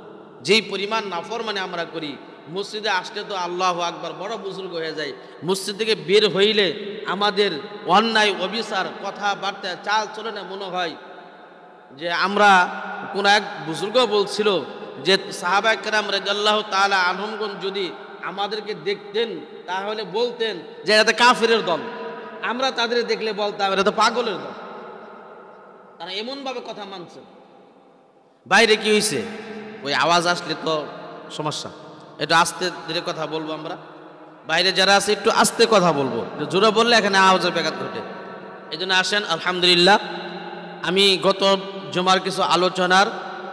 যেই পরিমাণ নাফরমানি আমরা করি, মসজিদে আসলে তো আল্লাহু আকবার বড় বুজুর্গ হয়ে যায়, মসজিদ থেকে বের হইলে আমাদের অন্যায় অবিচার কথাবার্তা চাল চলনে মনে হয় যে আমরা, কোন এক বুজুর্গ বলছিল যে সাহাবায়ে কেরাম রাদিয়াল্লাহু তাআলা আনহুমগণ যদি আমাদেরকে দেখতেন তাহলে বলতেন যে এটা কাফিরের দল। আমরা তাদের দেখলে বলতাম এটা তো পাগলের দল। তারা এমন ভাবে কথা মানছে। বাইরে কি হয়েছে? ওই আওয়াজ আসলে তো সমস্যা, একটু আস্তে ধীরে কথা বলবো আমরা। বাইরে যারা আছে একটু আস্তে কথা বলবো, জোরে বললে এখানে আওয়াজের ব্যাঘাত ঘটে। এই জন্য আসেন, আলহামদুলিল্লাহ আমি গত জুমার কিছু আলোচনার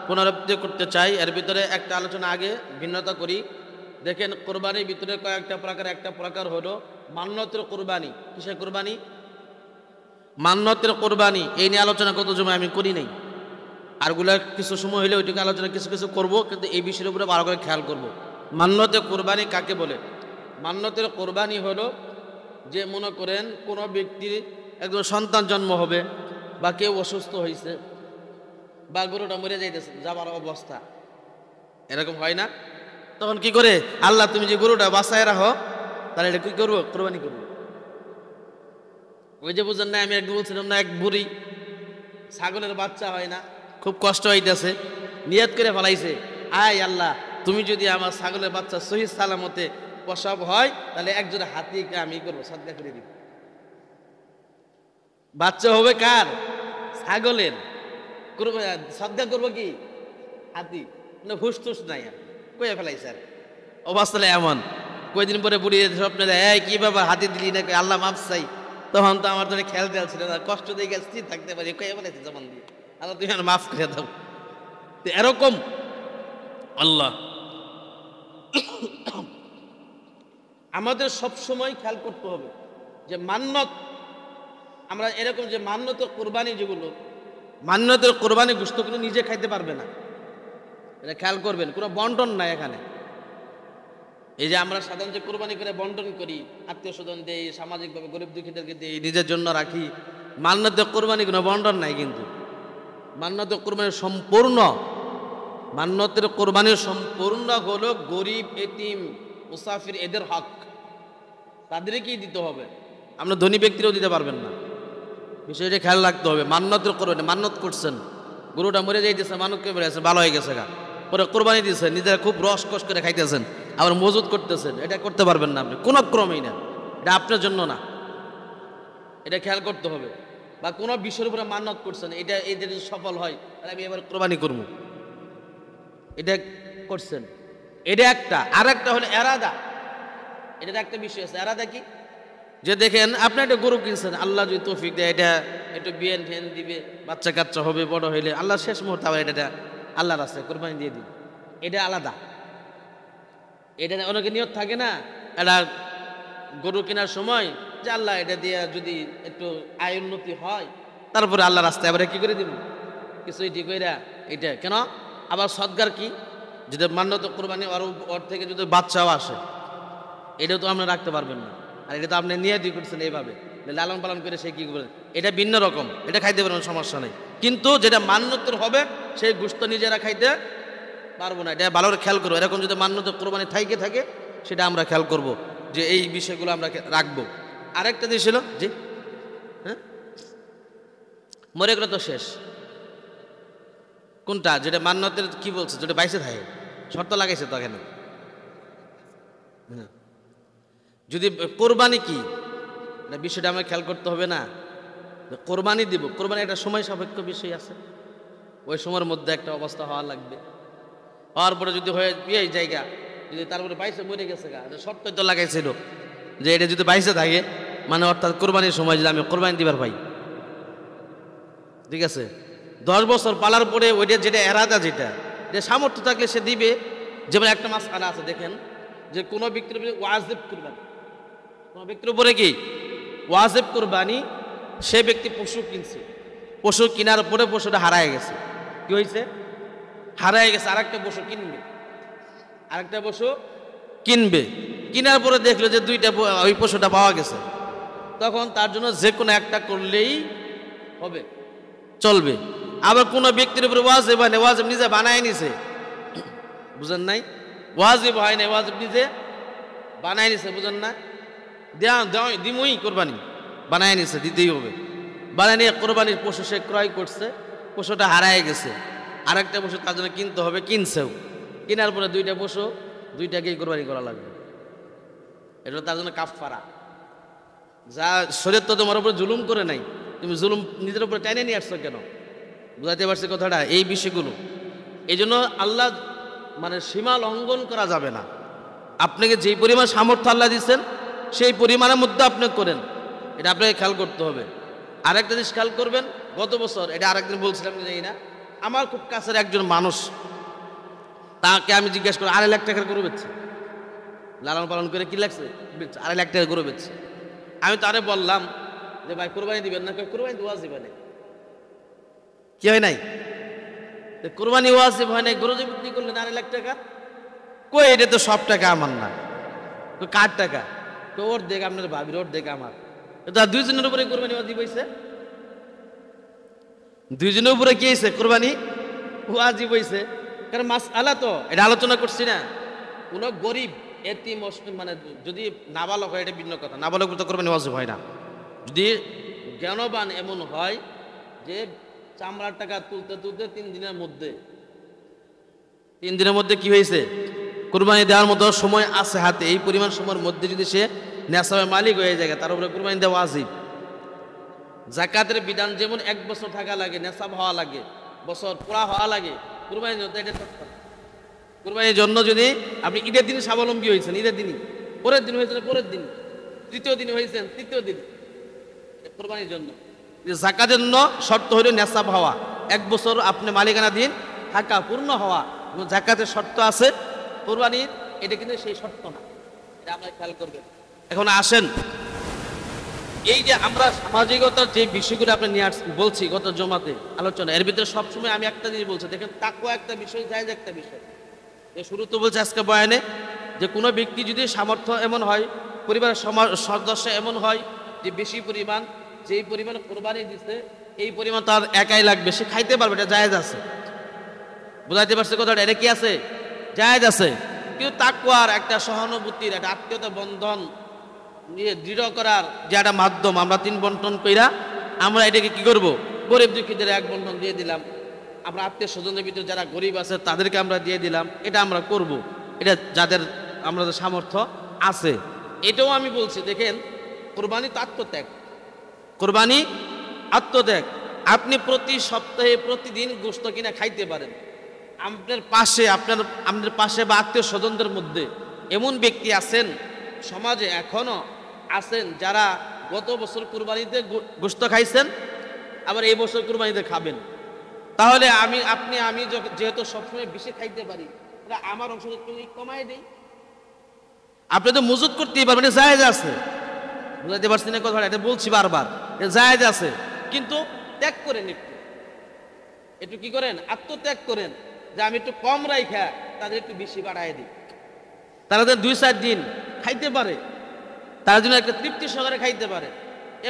পুনরাবৃত্তি করতে চাই। এর ভিতরে একটা আলোচনা আগে ভিন্নতা করি। দেখেন, কোরবানির ভিতরে কয়েকটা প্রকার। একটা প্রকার হলো মান্নতের কোরবানি। কিসের কোরবানি? মান্নতের কোরবানি। এই নিয়ে আলোচনা গত জুমায় আমি করি নাই। আরগুলা কিছু সময় হলে ওইটুকু আলোচনা কিছু কিছু করবো, কিন্তু এই বিষয়ের উপরে ভালো করে খেয়াল করবো। মান্নতের কোরবানি কাকে বলে? মান্নতের কোরবানি হলো যে মনে করেন কোনো ব্যক্তির একজন সন্তান জন্ম হবে, বা কেউ অসুস্থ হয়েছে, বা গরুটা মরে যাইতেছে, যাবার অবস্থা, এরকম হয় না? তখন কি করে, আল্লাহ তুমি যে গরুটা বাঁচায় রাখো, তাহলে এটা কি করবো? কোরবানি করবো। ওই যে বুঝেন না, আমি একদম বলছিলাম না, এক বুড়ি ছাগলের বাচ্চা হয় না, খুব কষ্ট হইতেছে, নিয়ত করে ফেলাইছে, আয় আল্লাহ তুমি যদি আমার ছাগলের বাচ্চা সহি সালামতে প্রসব হয়, তাহলে একজন হাতিকে আমি করবো, সদকা করে দিব। বাচ্চা হবে কার? ছাগলের। সদকা করবো কি? হাতি। হুস নাই, আর কয়ে ফেলাইছে। আর অবস্থা এমন, কয়েকদিন পরে বুড়ি স্বপ্নে দেয়, এই কি ব্যাপার হাতি দিলি না? আল্লাহ মাফ চাই। তখন তো আমার জন্য খেয়াল দেওয়া ছিল না, কষ্ট দিয়ে স্থির থাকতে পারি, কয়ে ফেলাইছে জমান দিয়ে, আল্লাহ তুমি মাফ করে দাও। এরকম আল্লাহ আমাদের সব সময় খেয়াল করতে হবে যে মান্নত, আমরা এরকম যে মান্নতের কোরবানি, যেগুলো মান্নতের কোরবানি গোশত কিন্তু নিজে খাইতে পারবে না, এটা খেয়াল করবেন। কোনো বন্টন নাই এখানে। এই যে আমরা সাধারণত কোরবানি করে বন্টন করি, আত্মীয় স্বজন দেই, সামাজিকভাবে গরিব দুঃখীদেরকে দেই, নিজের জন্য রাখি, মান্নাতে কোরবানি কোনো বন্টন নাই। কিন্তু মান্নাতে কোরবানির সম্পূর্ণ, মান্নাতের কোরবানির সম্পূর্ণ হলো গরিব, এতিম, মুসাফির, এদের হক, তাদেরকেই দিতে হবে। আমরা ধনী ব্যক্তিরাও দিতে পারবেন না। বিষয়টা খেয়াল রাখতে হবে। মান্নাতের কোরবানি, মান্নত করছেন, গরুটা মরে যাইতেছে, মান্নত করে বেড়েছে, ভালো হয়ে গেছে গা, পরে কোরবানি দিয়েছেন, নিজেরা খুব রস কষ করে খাইতেছেন, আবার মজুদ করতেছেন, এটা করতে পারবেন না আপনি, কোনো ক্রমেই না। এটা আপনার জন্য না, এটা খেয়াল করতে হবে। বা কোনো বিষয়ের উপরে মান্নত করছেন, এটা এই যদি সফল হয় তাহলে আমি এবার কোরবানি করব, এটা করছেন, এটা একটা। আর একটা হলো এরাদা, এটার একটা বিষয় আছে। এরাদা কি? যে দেখেন আপনি একটা গরু কিনছেন, আল্লাহ যদি তৌফিক দেয় এটা একটু বিয়েন ফেন দিবে, বাচ্চা কাচ্চা হবে, বড় হইলে আল্লাহ শেষ মুহূর্তে আবার এটা আল্লাহর রাস্তায় কোরবানি দিয়ে দিবে, এটা আলাদা। এটা অনেকে নিয়ত থাকে না, এটা গরু কেনার সময় যে আল্লাহ এটা দিয়ে যদি একটু আয় উন্নতি হয় তারপরে আল্লাহ রাস্তায় আবার কি করে দিব কিছু, এটি কইরা এটা কেন। আবার সদগার কি, যদি মান্যত কোরবানি ওর থেকে যদি বাচ্চাও আসে, এটাও তো আপনি রাখতে পারবেন না। আর এটা তো আপনি নিয়ে দিয়ে করছেন এইভাবে লালন পালন করে, সে কি করবেন, এটা ভিন্ন রকম, এটা খাইতে পারবেন, সমস্যা নেই। কিন্তু যেটা মান্যতের হবে সেই গোশত নিজেরা খাইতে পারবো না, এটা ভালো করে খেয়াল করবো। এরকম যদি মান্যত কোরবানি থাকে সেটা আমরা খেয়াল করব যে এই বিষয়গুলো আমরা রাখবো। আরেকটা জিনিস ছিল যে হ্যাঁ মরে গেলে তো শেষ, কোনটা যেটা মান্যতের কি বলছে, যেটা বাইসে থাকে, শর্ত লাগাইছে তো এখানে। যদি কোরবানি কি বিষয়টা আমরা খেয়াল করতে হবে না, কোরবানি দিব, কোরবানি একটা সময় সাপেক্ষ বিষয় আছে, ওই সময়ের মধ্যে একটা অবস্থা হওয়া লাগবে। হওয়ার পরে যদি হয়ে এই জায়গা যদি তারপরে বাইসে মরে গেছে গা, শর্ত তো লাগাইছিল যে এটা যদি বাইসে থাকে, মানে অর্থাৎ কোরবানির সময় যদি আমি কোরবানি দিবার পাই, ঠিক আছে, 10 বছর পালার পরে ওইটা যেটা এরাদা, যেটা সামর্থ্য থাকলে সে দিবে। যেমন একটা মাস আনা আছে, দেখেন যে কোনো ব্যক্তির উপরে ওয়াজিব কোরবানি, কোনো ব্যক্তির উপরে কি ওয়াজিব কোরবানি, সে ব্যক্তি পশু কিনছে, পশু কেনার পরে পশুটা হারায় গেছে, কি হয়েছে, হারায় গেছে, আরেকটা পশু কিনবে, আরেকটা পশু কিনবে, কেনার পরে দেখলো যে দুইটা ওই পশুটা পাওয়া গেছে, তখন তার জন্য যে কোনো একটা করলেই হবে, চলবে। আবার কোনো ব্যক্তির উপরে ওয়াজিব হয় না, ওয়াজিব নিজে বানায় নিছে, বুঝেন নাই, ওয়াজিব হয় না, ওয়াজিব নিজে বানায় নিছে, বুঝেন না, দিমই কোরবানি বানায় নিছে, দিতেই হবে, বানায় নিয়ে কোরবানির পশু সে ক্রয় করছে, পশুটা হারায় গেছে, আরেকটা পশু তার জন্য কিনতে হবে, কিনছেও, কেনার পরে দুইটা পশু, দুইটাকেই কোরবানি করা লাগবে, এটা তার জন্য কাফারা। যা শরীয়ত তো তোমার উপরে জুলুম করে নাই, তুমি জুলুম নিজের উপরে টাইনে নিয়ে আসছো কেন, বুঝাতে পারছি কথাটা, এই বিষয়গুলো। এই জন্য আল্লাহ মানে সীমা লঙ্ঘন করা যাবে না, আপনাকে যেই পরিমাণ সামর্থ্য আল্লাহ দিচ্ছেন সেই পরিমাণের মধ্যে আপনি করেন, এটা আপনাকে খেয়াল করতে হবে। আরেকটা জিনিস খেয়াল করবেন, গত বছর এটা আরেকদিন বলছিলাম জানি না, আমার খুব কাছের একজন মানুষ, তাকে আমি জিজ্ঞাসা করি 2.5 লাখ টাকার গরু বেচছে, লালন পালন করে কি লাগছে, 2.5 লাখ টাকার গরু বেচছে। আমি তারে বললাম যে ভাই কোরবানি দিবেন না, কোরবানি ওয়াজিব হয় নাই, কি হয় নাই, কোরবানি ওয়াজিব হয় নাই, গরু যে বিক্রি করলেন 2.5 লাখ টাকা, কই এটা তো সব টাকা আমার না, কার টাকা, তো ওর দেখ আপনার ভাবির, ওর দেখ আমার, তার দুইজনের উপরে কোরবানি ওয়াজিব হয়েছে, দুইজনের উপরে কি হয়েছে, কোরবানি ওয়াজিব হয়েছে। কারণ মাসআলা তো এটা আলোচনা করছি না, কোনো গরিব এতিম মানে যদি নাবালক হয় এটা ভিন্ন কথা, নাবালক তো কোরবানি ওয়াজিব হয় না। যদি জ্ঞানবান এমন হয় যে চামড়ার টাকা তুলতে তুলতে 3 দিনের মধ্যে, 3 দিনের মধ্যে কি হয়েছে, কোরবানি দেওয়ার মতো সময় আছে হাতে, এই পরিমাণ সময়ের মধ্যে যদি সে নেশাবের মালিক হয়ে যায়, তার উপরে কোরবানি দেওয়া ওয়াজিব। যাকাতের বিধান যেমন 1 বছর থাকা লাগে, নেশাব হওয়া লাগে, বছর পুরা হওয়া লাগে, কোরবানির জন্য এটা তৎপর। কোরবানির জন্য যদি আপনি ঈদের দিন স্বাবলম্বী হয়েছেন, ঈদের দিনই, পরের দিন হয়েছেন পরের দিন, তৃতীয় দিন হয়েছেন তৃতীয় দিন, কোরবানির জন্য। যাকাতের জন্য শর্ত হইল নেশাব হওয়া, 1 বছর আপনি মালিকানা দিন থাকা পূর্ণ হওয়া, যাকাতের শর্ত আছে, কোরবানির এটা কিন্তু সেই শর্ত না, এটা আমরা খেয়াল করবেন। এখন আসেন, এই যে আমরা সামাজিকতার যে বিষয়গুলো আপনি নিয়ে বলছি গত জমাতে আলোচনা, এর ভিতরে সবসময় আমি একটা জিনিস বলছি, দেখেন তাকওয়া একটা বিষয়, জায়েজ একটা বিষয়। শুরু তো বলছে আজকে বয়ানে যে কোনো ব্যক্তি যদি সামর্থ্য এমন হয়, পরিবারের সদস্য এমন হয় যে বেশি পরিমাণ, যেই পরিমাণ কোরবানি দিচ্ছে এই পরিমাণ তার একাই লাগবে, সে খাইতে পারবে, এটা জায়েজ আছে। বুঝাইতে পারছে কথাটা? এটা কি আছে? জায়েজ আছে। কিন্তু তাকওয়ার একটা সহানুভূতির একটা আত্মীয়তা বন্ধন নিয়ে দৃঢ় করার যে একটা মাধ্যম, আমরা 3 বন্টন কইরা আমরা এটাকে কি করব, গরিব দুঃখীদের 1 বন্টন দিয়ে দিলাম, আমরা আত্মীয় স্বজনের ভিতরে যারা গরিব আছে তাদেরকে আমরা দিয়ে দিলাম, এটা আমরা করব। এটা যাদের আমাদের সামর্থ্য আছে। এটাও আমি বলছি, দেখেন কোরবানি তো আত্মত্যাগ, কোরবানি আত্মত্যাগ। আপনি প্রতি সপ্তাহে প্রতিদিন গোশত কিনা খাইতে পারেন। আপনার পাশে বা আত্মীয় স্বজনদের মধ্যে এমন ব্যক্তি আছেন, সমাজে এখনো আছেন, যারা গত বছর কুরবানিতে গোশত খাইছেন, আবার এই বছর কুরবানিতে খাবেন। তাহলে আমি যেহেতু সবসময় বেশি খাইতে পারি, আমার অংশটা কমাই দিই। আপনি তো মজুত করতেই পারবেন, জায়েজ আছে। বুঝাইতে পারছি না কথাটা? এটা বলছি বারবার, জায়েজ আছে। কিন্তু ত্যাগ করেন, একটু কি করেন, আত্মত্যাগ করেন, যে আমি একটু কম রাইখা তাদের একটু বেশি বাড়ায় দিই। তারা যেন 2-4 দিন খাইতে পারে, তার জন্য একটা তৃপ্তি সহকারে খাইতে পারে।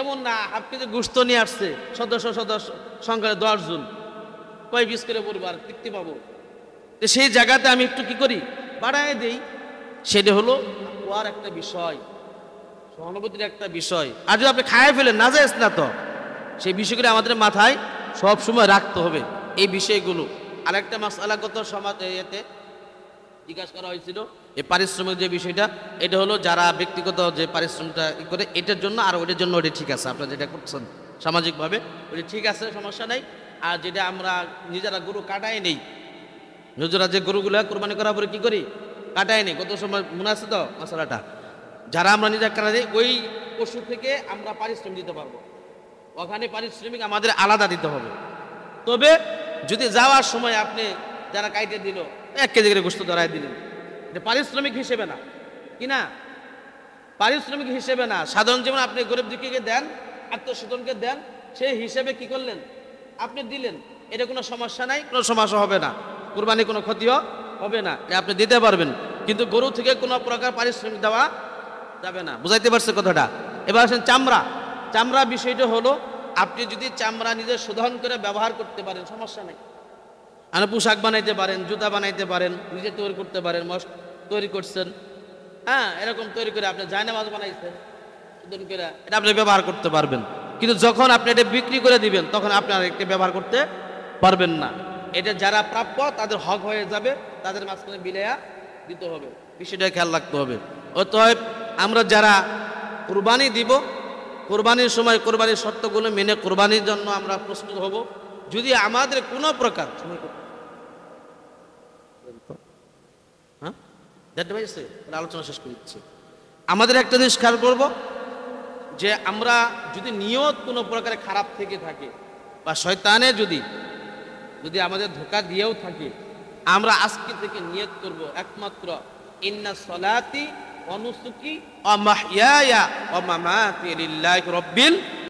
এমন না আপনি যে গোশত নিয়ে আসছে সদস্য সংখ্যা 10 জন, কয় পিস করে পরিবার তৃপ্তি পাবো, সেই জায়গাতে আমি একটু কি করি, বাড়ায় দেই। সেটা হলো ওয়ার একটা বিষয়, সহানুভূতির একটা বিষয়। আর যদি আপনি খায় ফেলেন, না যায় না, তো সেই বিষয়গুলো আমাদের মাথায় সব সময় রাখতে হবে, এই বিষয়গুলো। আরেকটা মাসআলাগত সমাজ এতে জিজ্ঞাসা করা হয়েছিল, এই পারিশ্রমিক যে বিষয়টা, এটা হলো যারা ব্যক্তিগত যে পারিশ্রমিকটা করে এটার জন্য আর ওটার জন্য ওটা ঠিক আছে, আপনারা যেটা করছেন সামাজিকভাবে ওটা ঠিক আছে, সমস্যা নাই। আর যেটা আমরা নিজেরা গরু কাটাই নেই, নিজেরা যে গরুগুলো কোরবানি করার পরে কি করি, কাটাই নেই, কত সময় মনে আছে তো মশলাটা, যারা আমরা নিজেরা কাটা দিই, ওই পশু থেকে আমরা পারিশ্রমিক দিতে পারবো, ওখানে পারিশ্রমিক আমাদের আলাদা দিতে হবে। তবে যদি যাওয়ার সময় আপনি যারা কাইটে দিল 1 কেজি করে গোশত ধরাই দিলেন, এটা পারিশ্রমিক হিসেবে না, কি না, পারিশ্রমিক হিসেবে না। সাধারণ যেমন আপনি গরিব দুঃখীকে দেন, আত্মীয় স্বজনকে দেন, সেই হিসেবে কি করলেন, আপনি দিলেন, এটা কোনো সমস্যা নাই, কোনো সমস্যা হবে না, কুরবানি কোনো ক্ষতিও হবে না, আপনি দিতে পারবেন। কিন্তু গরু থেকে কোনো প্রকার পারিশ্রমিক দেওয়া যাবে না। বুঝাইতে পারছে কথাটা? এবার আসেন চামড়া বিষয়টা হলো, আপনি যদি চামড়া নিজে শোধন করে ব্যবহার করতে পারেন, সমস্যা নেই। আপনি পোশাক বানাইতে পারেন, জুতা বানাইতে পারেন, নিজে তৈরি করতে পারেন, তৈরি করছেন, হ্যাঁ, এরকম তৈরি করে আপনি জায়নামাজ বানাইছেন, শোধন করে এটা আপনি ব্যবহার করতে পারবেন। কিন্তু যখন আপনি এটা বিক্রি করে দিবেন, তখন আপনি আর এটা ব্যবহার করতে পারবেন না। এটা যারা প্রাপ্য তাদের হক হয়ে যাবে, তাদের মাঝখানে বিলাইয়া দিতে হবে, বিষয়টা খেয়াল রাখতে হবে। অতএব আমরা যারা কুরবানি দিব, কোরবানির সময় কোরবানির শর্তগুলো মেনে কোরবানির জন্য আমরা প্রস্তুত হব। যদি আমাদের কোনো প্রকার আলোচনা শেষ করে দিচ্ছি, আমাদের একটা জিনিস খেয়াল করব, যে আমরা যদি নিয়ত কোনো প্রকারে খারাপ থেকে থাকে, বা শয়তানে যদি আমাদের ধোঁকা দিয়েও থাকে, আমরা আজকে থেকে নিয়ত করব একমাত্র ইন্না সলাতি ওয়া নুসুকি ওয়া মাহইয়ায়া ওয়া মামাতি লিল্লাহি রাব্বিল